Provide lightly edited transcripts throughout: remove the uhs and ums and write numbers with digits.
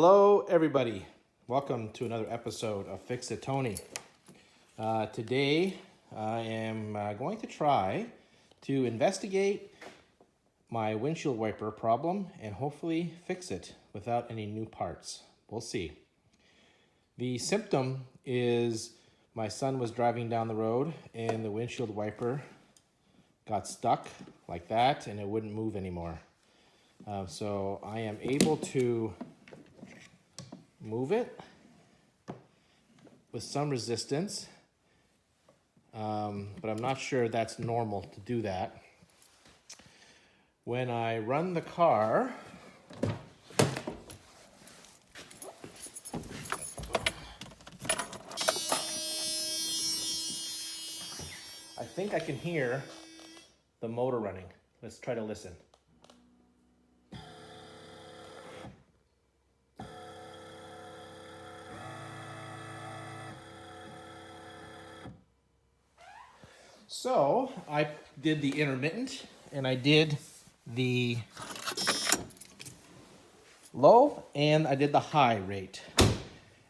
Hello everybody, welcome to another episode of Fix It Tony. Today I am going to try to investigate my windshield wiper problem and hopefully fix it without any new parts. We'll see. The symptom is my son was driving down the road and the windshield wiper got stuck like that and it wouldn't move anymore. So I am able to move it with some resistance, but I'm not sure that's normal to do that. When I run the car, I think I can hear the motor running. Let's try to listen. So I did the intermittent and I did the low and I did the high rate.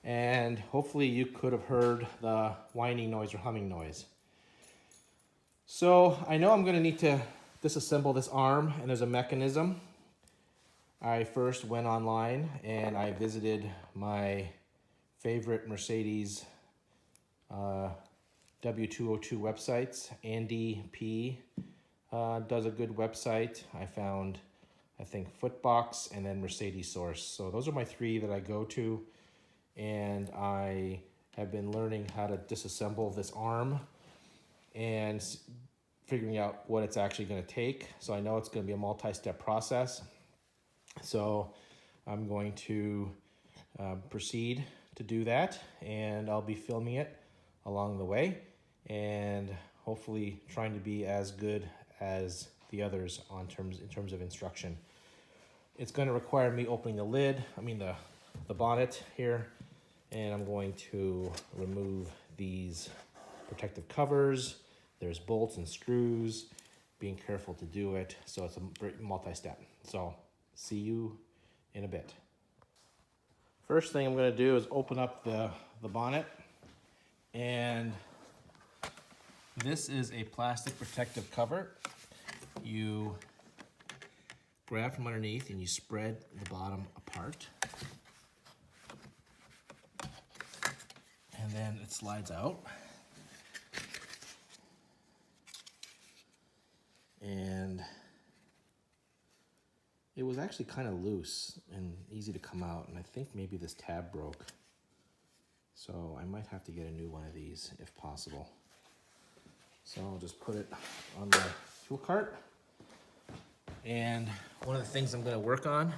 And hopefully you could have heard the whining noise or humming noise. So I know I'm going to need to disassemble this arm and there's a mechanism. I first went online and I visited my favorite Mercedes W202 websites. Andy P does a good website. I found, I think, Footbox and then Mercedes Source. So those are my three that I go to, and I have been learning how to disassemble this arm and figuring out what it's actually going to take. So I know it's going to be a multi-step process. So I'm going to proceed to do that, and I'll be filming it along the way and hopefully trying to be as good as the others in terms of instruction. It's going to require me opening the lid, the bonnet here, and I'm going to remove these protective covers. There's bolts and screws, being careful to do it. So it's a multi-step. So see you in a bit. First thing I'm going to do is open up the bonnet. And this is a plastic protective cover. You grab from underneath and you spread the bottom apart. And then it slides out. And it was actually kind of loose and easy to come out. And I think maybe this tab broke. So I might have to get a new one of these if possible. So I'll just put it on the tool cart. And one of the things I'm going to work on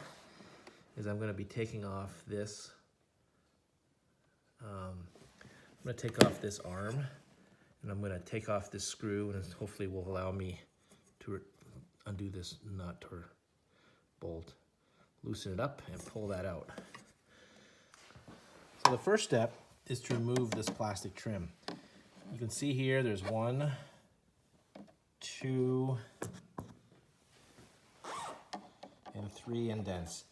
is I'm going to be taking off this. I'm going to take off this arm, and I'm going to take off this screw, and hopefully will allow me to undo this nut or bolt, loosen it up, and pull that out. So the first step is to remove this plastic trim. You can see here there's 1, 2, and 3 indents.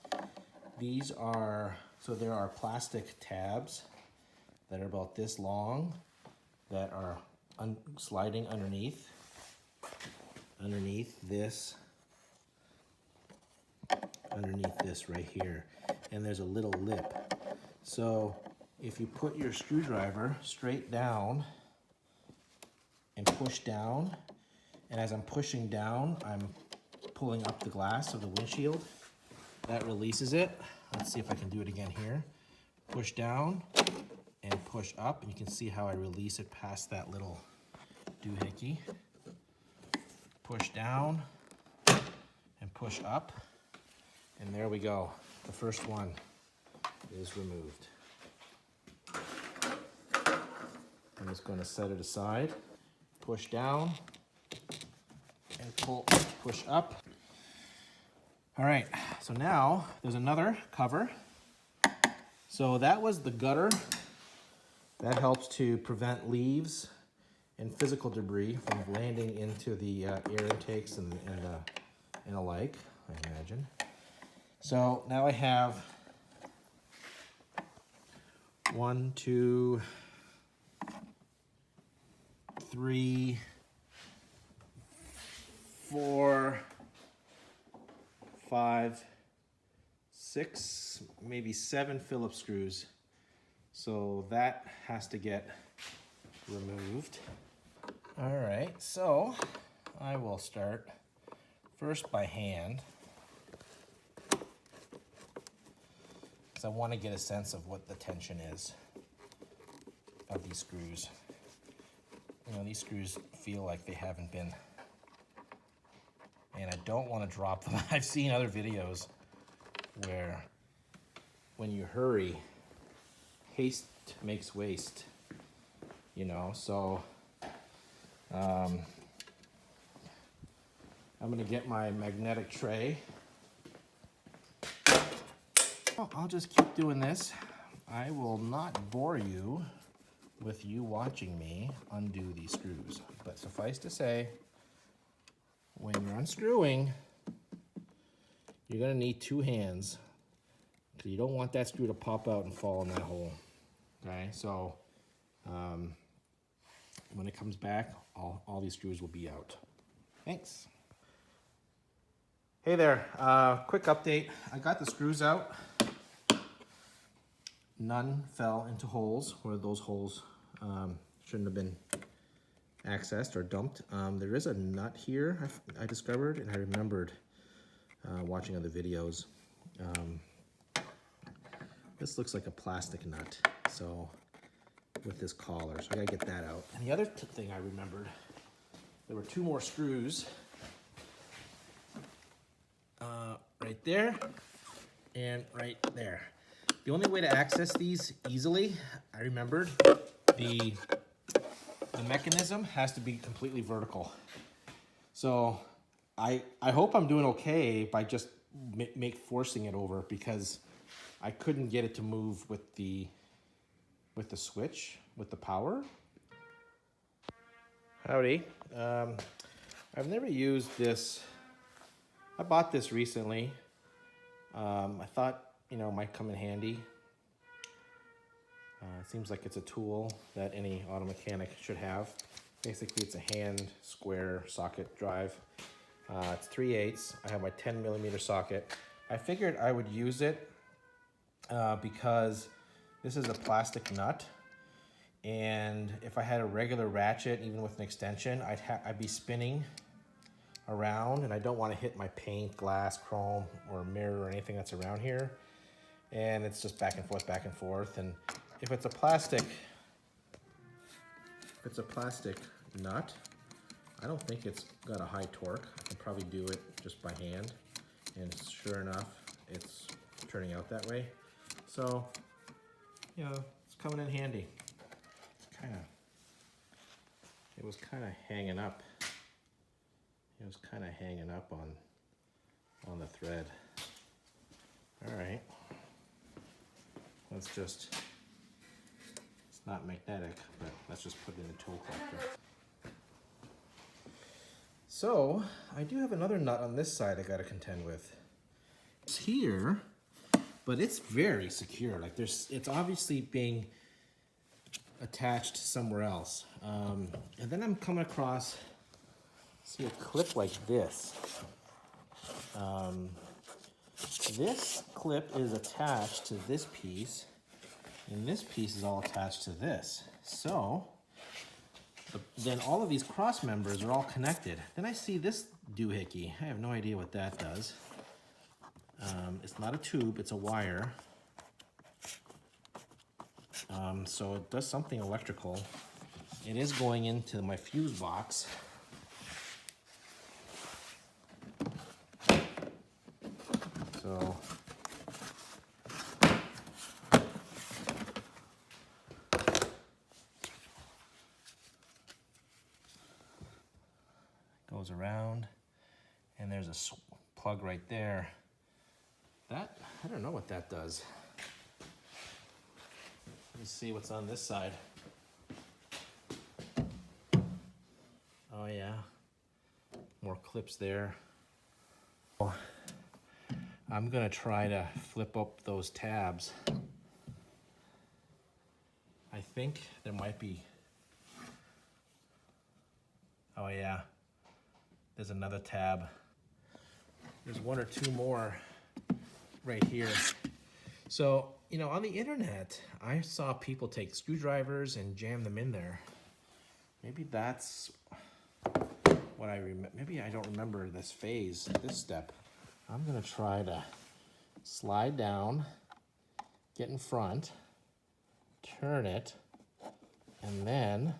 These are, so there are plastic tabs that are about this long that are sliding underneath this right here. And there's a little lip. So if you put your screwdriver straight down and push down, and as I'm pushing down, I'm pulling up the glass of the windshield, that releases it. Let's see if I can do it again here. Push down and push up, and you can see how I release it past that little doohickey. Push down and push up, and there we go. The first one is removed. I'm just going to set it aside, push down, and push up. All right, so now there's another cover. So that was the gutter. That helps to prevent leaves and physical debris from landing into the air intakes and alike, I imagine. So now I have 1, 2, 3, 4, 5, 6, maybe 7 Phillips screws. So that has to get removed. All right, so I will start first by hand, because I want to get a sense of what the tension is of these screws. You know, these screws feel like they haven't been, and I don't want to drop them. I've seen other videos where when you hurry, haste makes waste, you know, so I'm gonna get my magnetic tray. I'll just keep doing this. I will not bore you with you watching me undo these screws, but suffice to say, when you're unscrewing, you're gonna need 2 hands, because you don't want that screw to pop out and fall in that hole. Okay, so when it comes back, all these screws will be out. Thanks. Hey there, quick update. I got the screws out. None fell into holes where those holes shouldn't have been accessed or dumped. There is a nut here I discovered, and I remembered watching other videos. This looks like a plastic nut, so with this collar, so I gotta get that out. And the other thing I remembered, there were 2 more screws right there and right there. The only way to access these easily, I remembered, the mechanism has to be completely vertical. So I hope I'm doing okay by just forcing it over, because I couldn't get it to move with the switch, with the power. Howdy. I've never used this. I bought this recently. I thought, you know, it might come in handy. It seems like it's a tool that any auto mechanic should have. Basically, it's a hand square socket drive. It's 3/8. I have my 10mm socket. I figured I would use it because this is a plastic nut, and if I had a regular ratchet, even with an extension, I'd be spinning around, and I don't want to hit my paint, glass, chrome, or mirror, or anything that's around here. And it's just back and forth. And if it's a plastic nut, I don't think it's got a high torque. I can probably do it just by hand, and sure enough, it's turning out that way. So, you know, it's coming in handy. It was kind of hanging up. It was kind of hanging up on the thread. All right. Let's just, it's not magnetic, but let's just put it in the tool collector. So, I do have another nut on this side I gotta contend with. It's here, but it's very secure. Like it's obviously being attached somewhere else. And then I'm coming across, see, a clip like this. This clip is attached to this piece, and this piece is all attached to this. So, then all of these cross members are all connected. Then I see this doohickey. I have no idea what that does. It's not a tube, it's a wire. So it does something electrical. It is going into my fuse box. So goes around, and there's a plug right there. That, I don't know what that does. Let me see what's on this side. Oh yeah, more clips there. I'm gonna try to flip up those tabs. think there might be, oh yeah, there's another tab. There's one or two more right here. So, you know, on the internet, I saw people take screwdrivers and jam them in there. Maybe that's what I remember. Maybe I don't remember this phase, this step. I'm gonna try to slide down, get in front, turn it, and then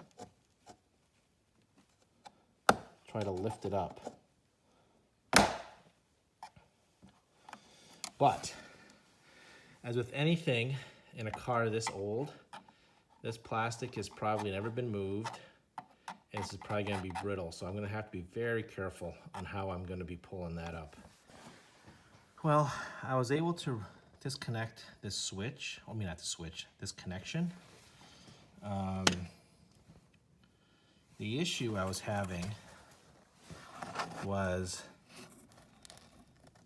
try to lift it up. But, as with anything in a car this old, this plastic has probably never been moved, and this is probably gonna be brittle, so I'm gonna have to be very careful on how I'm gonna be pulling that up. Well, I was able to disconnect this switch, I mean not the switch, this connection. The issue I was having was,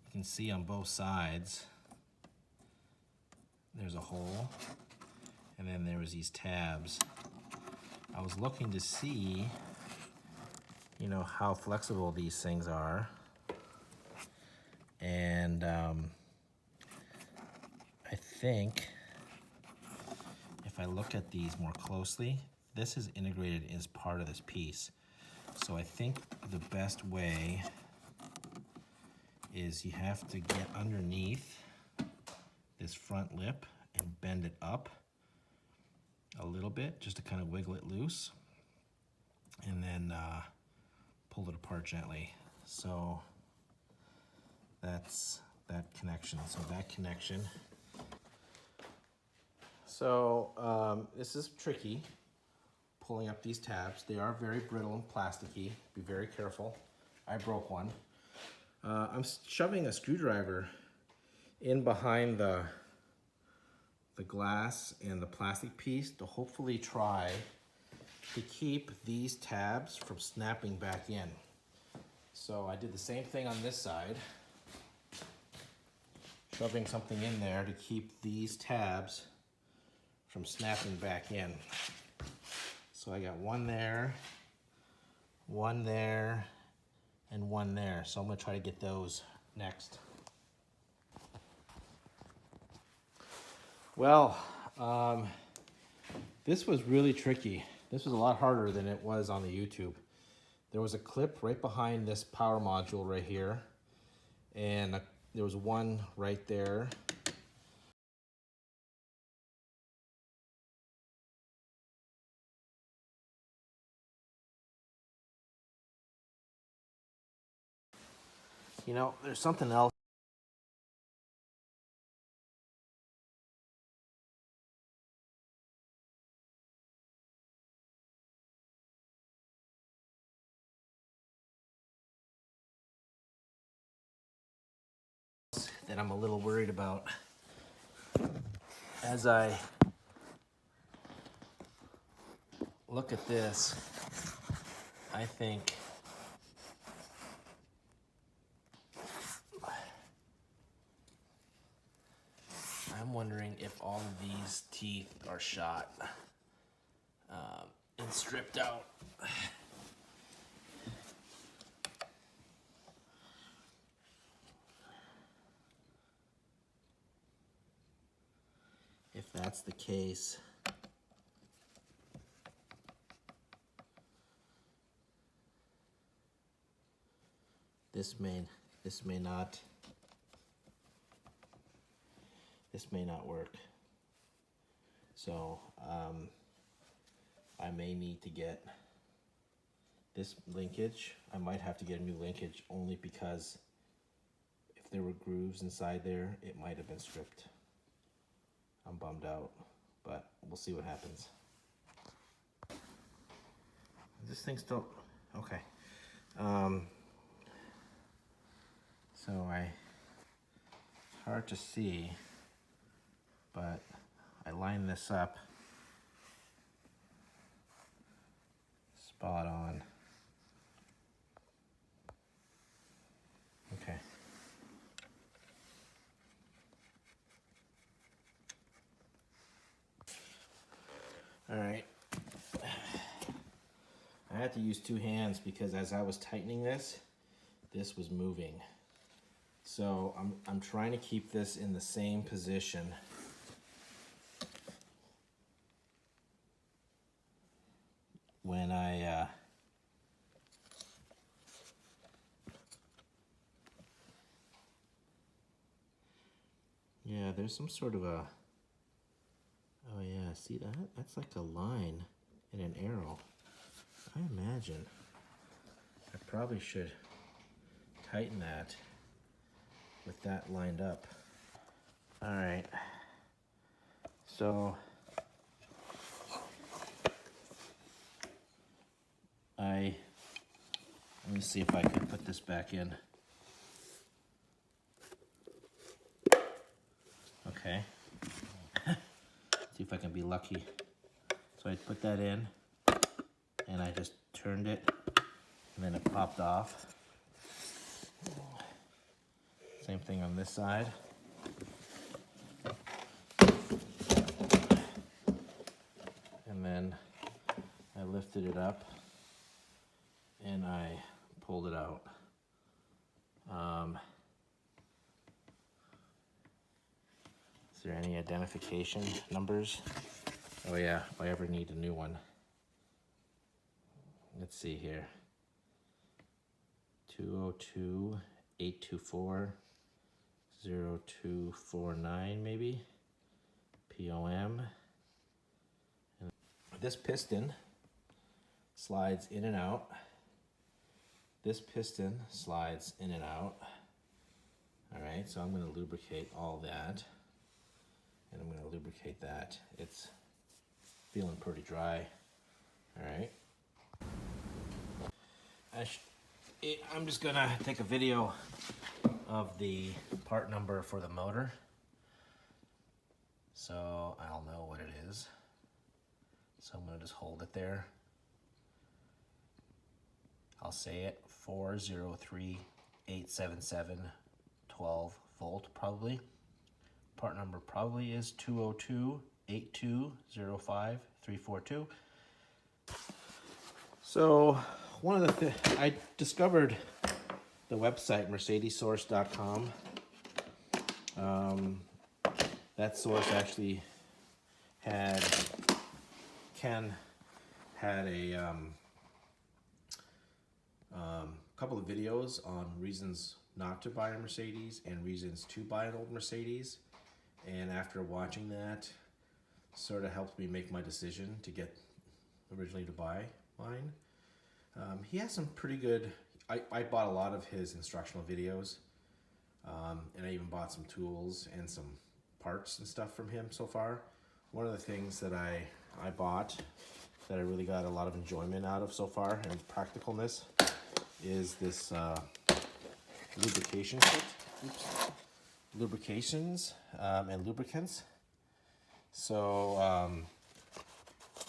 you can see on both sides, there's a hole, and then there was these tabs. I was looking to see, you know, how flexible these things are. And I think if I look at these more closely, this is integrated as part of this piece. So I think the best way is you have to get underneath this front lip and bend it up a little bit just to kind of wiggle it loose, and then pull it apart gently. So that's that connection. So this is tricky, pulling up these tabs. They are very brittle and plasticky. Be very careful. I broke one. I'm shoving a screwdriver in behind the glass and the plastic piece to hopefully try to keep these tabs from snapping back in. So I did the same thing on this side, shoving something in there to keep these tabs from snapping back in. So I got one there, and one there. So I'm gonna try to get those next. Well, this was really tricky. This was a lot harder than it was on the YouTube. There was a clip right behind this power module right here, and there was one right there. You know, there's something else that I'm a little worried about. As I look at this, I think I'm wondering if all of these teeth are shot and stripped out. If that's the case, this may not work. So I may need to get this linkage. I might have to get a new linkage only because if there were grooves inside there, it might have been stripped. I'm bummed out, but we'll see what happens. This thing still, okay. So it's hard to see, but I line this up spot on. Okay. All right. I had to use two hands because as I was tightening this was moving. So I'm trying to keep this in the same position. When yeah, there's some sort of a, oh yeah, see that? That's like a line and an arrow. I imagine I probably should tighten that with that lined up. All right, so let me see if I can put this back in. Okay, see if I can be lucky. So I put that in and I just turned it and then it popped off. Same thing on this side. And then I lifted it up and I pulled it out. Is there any identification numbers? Oh yeah, if I ever need a new one. Let's see here. 202-824-0249 maybe. POM. And this piston slides in and out. This piston slides in and out. All right, so I'm going to lubricate all that. And I'm going to lubricate that. It's feeling pretty dry. All right. I'm just going to take a video of the part number for the motor, so I'll know what it is. So I'm going to just hold it there. I'll say it, 403877 12 volt probably. Part number probably is 202-8205-342. So one of the I discovered the website mercedessource.com. That source actually had a couple of videos on reasons not to buy a Mercedes and reasons to buy an old Mercedes. And after watching that, sort of helped me make my decision to get originally to buy mine. He has some pretty good, I bought a lot of his instructional videos, and I even bought some tools and some parts and stuff from him so far. One of the things that I bought that I really got a lot of enjoyment out of so far and practicalness is this lubrication kit. Oops. Lubrications and lubricants. So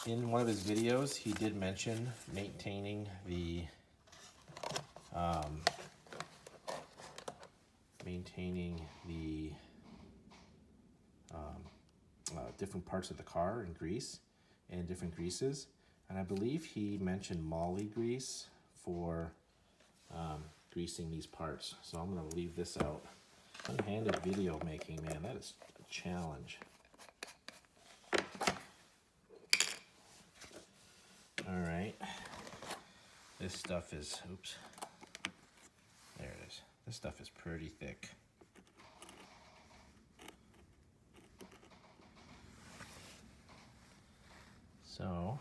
in one of his videos he did mention maintaining the different parts of the car and grease and different greases, and I believe he mentioned moly grease for greasing these parts. So I'm going to leave this out. One-handed video making, man, that is a challenge. All right, this stuff is, oops, there it is. This stuff is pretty thick. So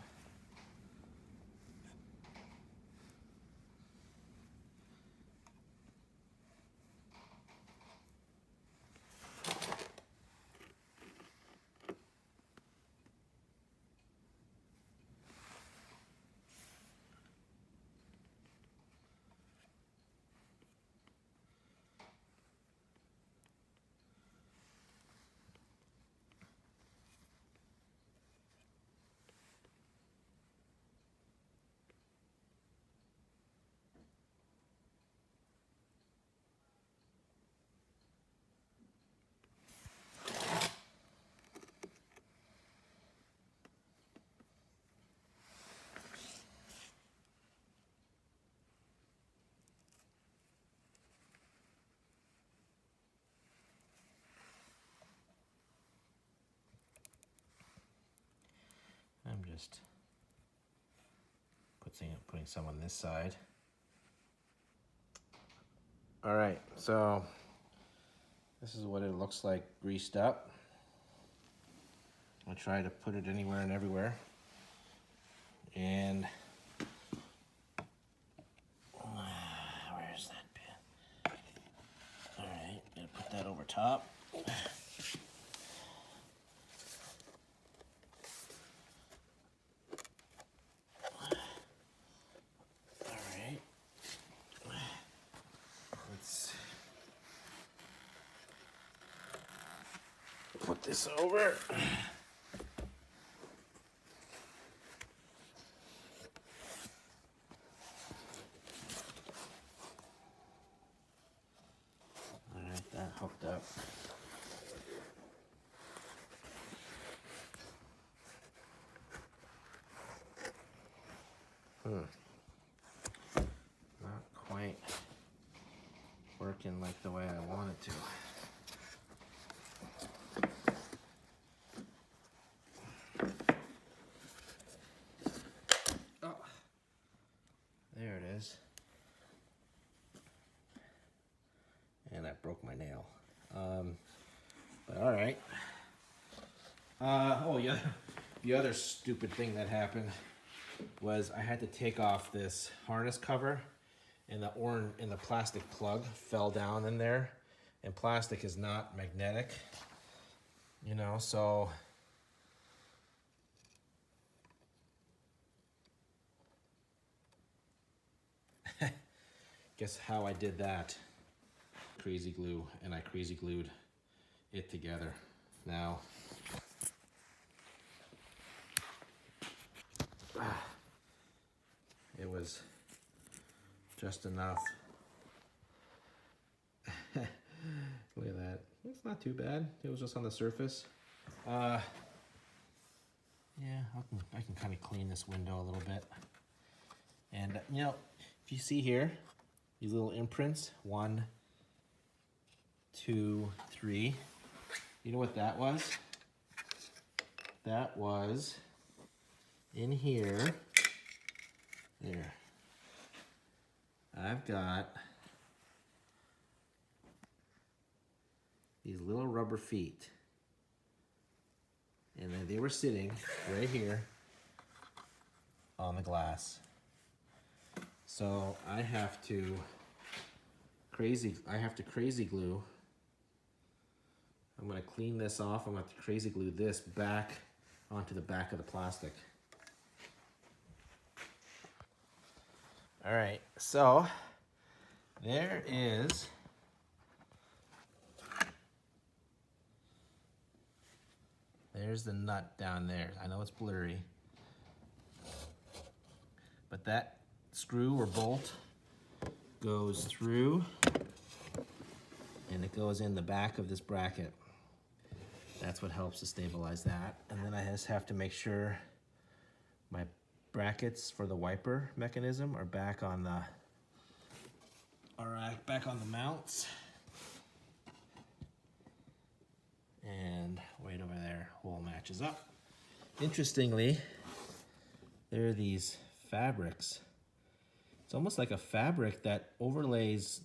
just putting some on this side. All right, so this is what it looks like greased up. I'll try to put it anywhere and everywhere. And where's that pin? All right, gonna put that over top. All right, let's put this over. That hooked up. Not quite working like the way I want it to. Oh, there it is. And I broke my nail. But all right. Oh yeah, the other stupid thing that happened was I had to take off this harness cover, and the plastic plug fell down in there, and plastic is not magnetic, you know, so guess how I did that? Crazy glue, and I crazy glued it together. Now, it was just enough. Look at that. It's not too bad. It was just on the surface. Yeah, I can kind of clean this window a little bit. And you know, if you see here, these little imprints, 1, 2, 3. You know what that was? That was in here. There. I've got these little rubber feet. And then they were sitting right here on the glass. So I have to crazy glue. I'm going to clean this off. I'm going to have to crazy glue this back onto the back of the plastic. All right, so there's the nut down there. I know it's blurry, but that screw or bolt goes through and it goes in the back of this bracket. That's what helps to stabilize that. And then I just have to make sure my brackets for the wiper mechanism are back on the mounts. And right over there, hole matches up. Interestingly, there are these fabrics. It's almost like a fabric that overlays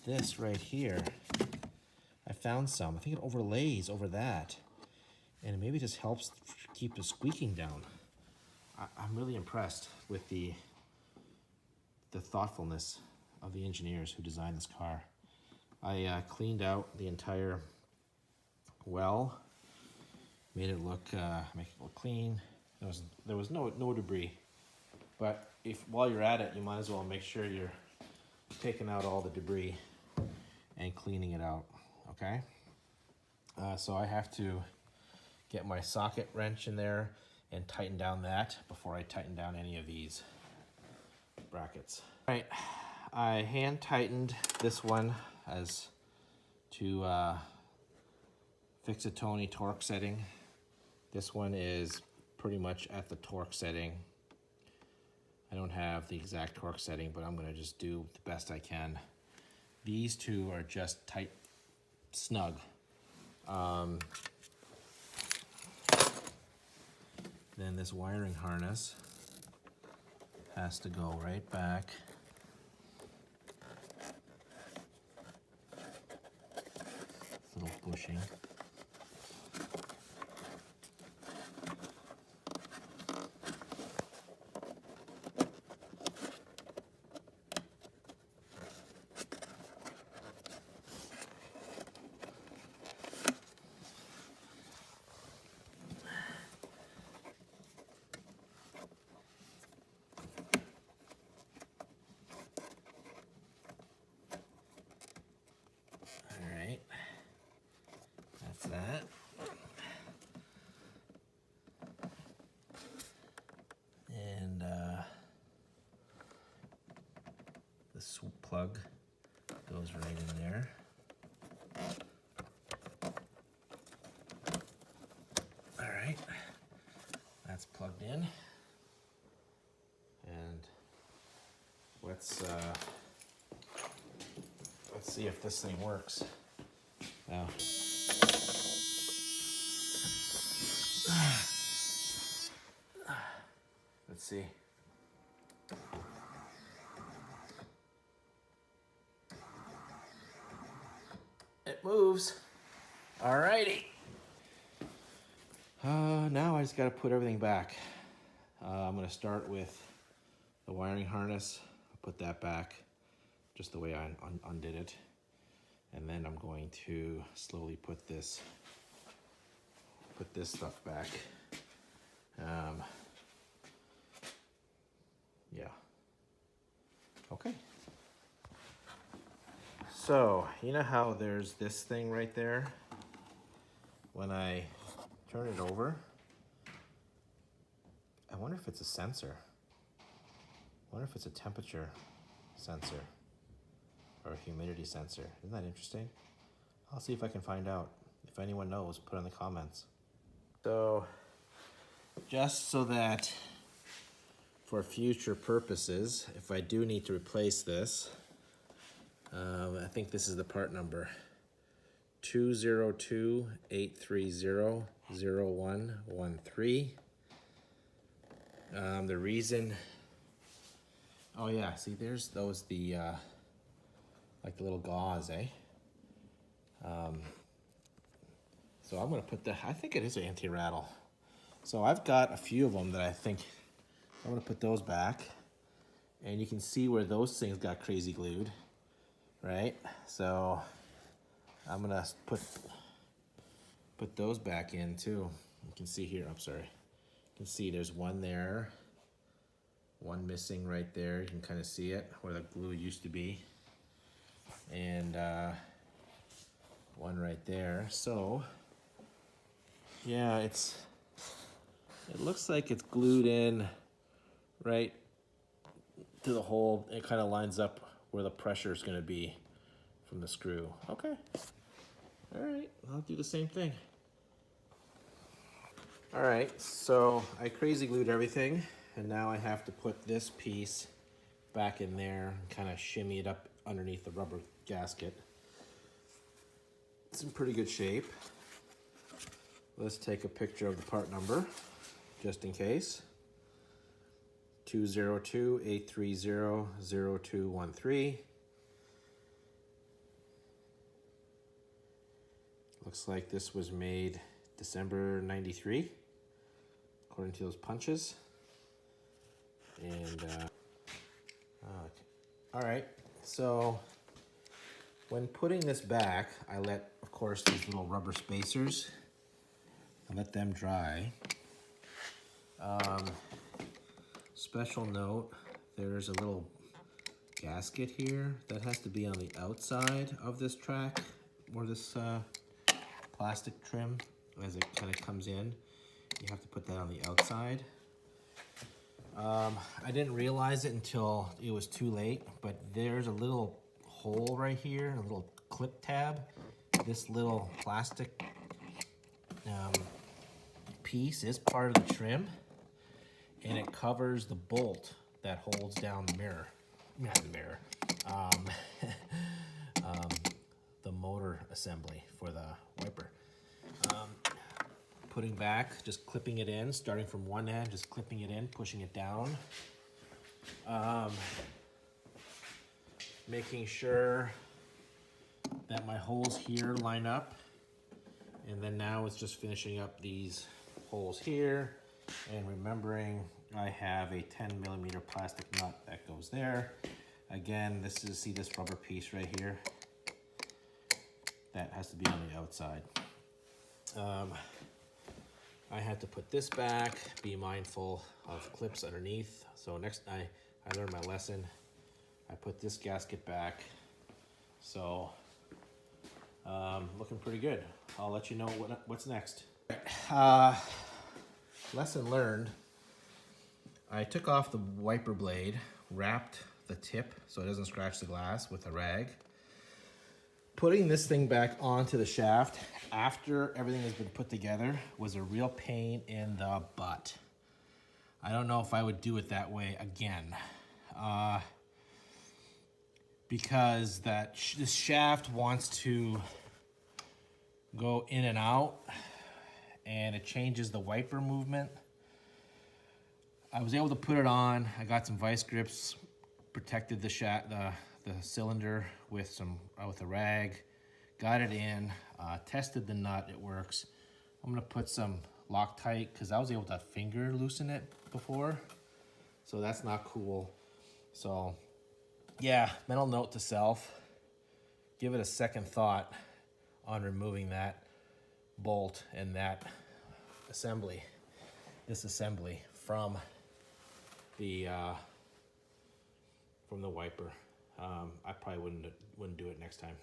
this right here. I found some. I think it overlays over that, and maybe just helps keep the squeaking down. I'm really impressed with the thoughtfulness of the engineers who designed this car. I cleaned out the entire well, made it look clean. There was no debris, but while you're at it, you might as well make sure you're taking out all the debris and cleaning it out. Okay, so I have to get my socket wrench in there and tighten down that before I tighten down any of these brackets. All right, I hand tightened this one as to Fix-A-Tony torque setting. This one is pretty much at the torque setting. I don't have the exact torque setting, but I'm gonna just do the best I can. These two are just tight, snug. then this wiring harness has to go right back. Little bushing. That. And the plug goes right in there. All right, that's plugged in. And let's see if this thing works. Now, let's see. It moves. Alrighty. Now I just got to put everything back. I'm going to start with the wiring harness. I'll put that back just the way I undid it. And then I'm going to slowly put this stuff back. Yeah. Okay. So, you know how there's this thing right there? When I turn it over, I wonder if it's a sensor. I wonder if it's a temperature sensor or a humidity sensor. Isn't that interesting? I'll see if I can find out. If anyone knows, put in the comments. So, just so that for future purposes, if I do need to replace this, I think this is the part number 202-830-0113. The reason, oh yeah, see there's those, like the little gauze, eh? So I'm gonna put I think it is an anti-rattle. So I've got a few of them that I think I'm gonna put those back, and you can see where those things got crazy glued, right? So I'm gonna put those back in too. You can see here, I'm sorry. You can see there's one there, one missing right there. You can kind of see it where the glue used to be, and one right there. So yeah, it looks like it's glued in right to the hole. It kind of lines up where the pressure is going to be from the screw. Okay. All right, I'll do the same thing. All right, so I crazy glued everything, and now I have to put this piece back in there and kind of shimmy it up underneath the rubber gasket. It's in pretty good shape. Let's take a picture of the part number, just in case. 202-830-0213. Looks like this was made December 93, according to those punches. And, all right, so when putting this back, I let, of course, these little rubber spacers, I let them dry. Special note, there's a little gasket here that has to be on the outside of this track, or this plastic trim. As it kind of comes in, you have to put that on the outside. I didn't realize it until it was too late, but there's a little hole right here, a little clip tab. This little plastic piece is part of the trim, and it covers the bolt that holds down the mirror. Not the mirror. The motor assembly for the wiper. putting back, just clipping it in, starting from one end, just clipping it in, pushing it down. Making sure that my holes here line up. And then now it's just finishing up these holes here and remembering I have a 10mm plastic nut that goes there. Again, see this rubber piece right here? That has to be on the outside. I had to put this back, be mindful of clips underneath. So next I learned my lesson. I put this gasket back. So looking pretty good. I'll let you know what's next. Lesson learned. I took off the wiper blade, wrapped the tip so it doesn't scratch the glass with a rag. Putting this thing back onto the shaft after everything has been put together was a real pain in the butt. I don't know if I would do it that way again. Because this shaft wants to go in and out and it changes the wiper movement. I was able to put it on. I got some vice grips, protected the cylinder with a rag, got it in, tested the nut, it works. I'm gonna put some Loctite because I was able to finger loosen it before, so that's not cool. So yeah, mental note to self, give it a second thought on removing that bolt and that assembly, disassembly from the wiper. I probably wouldn't do it next time.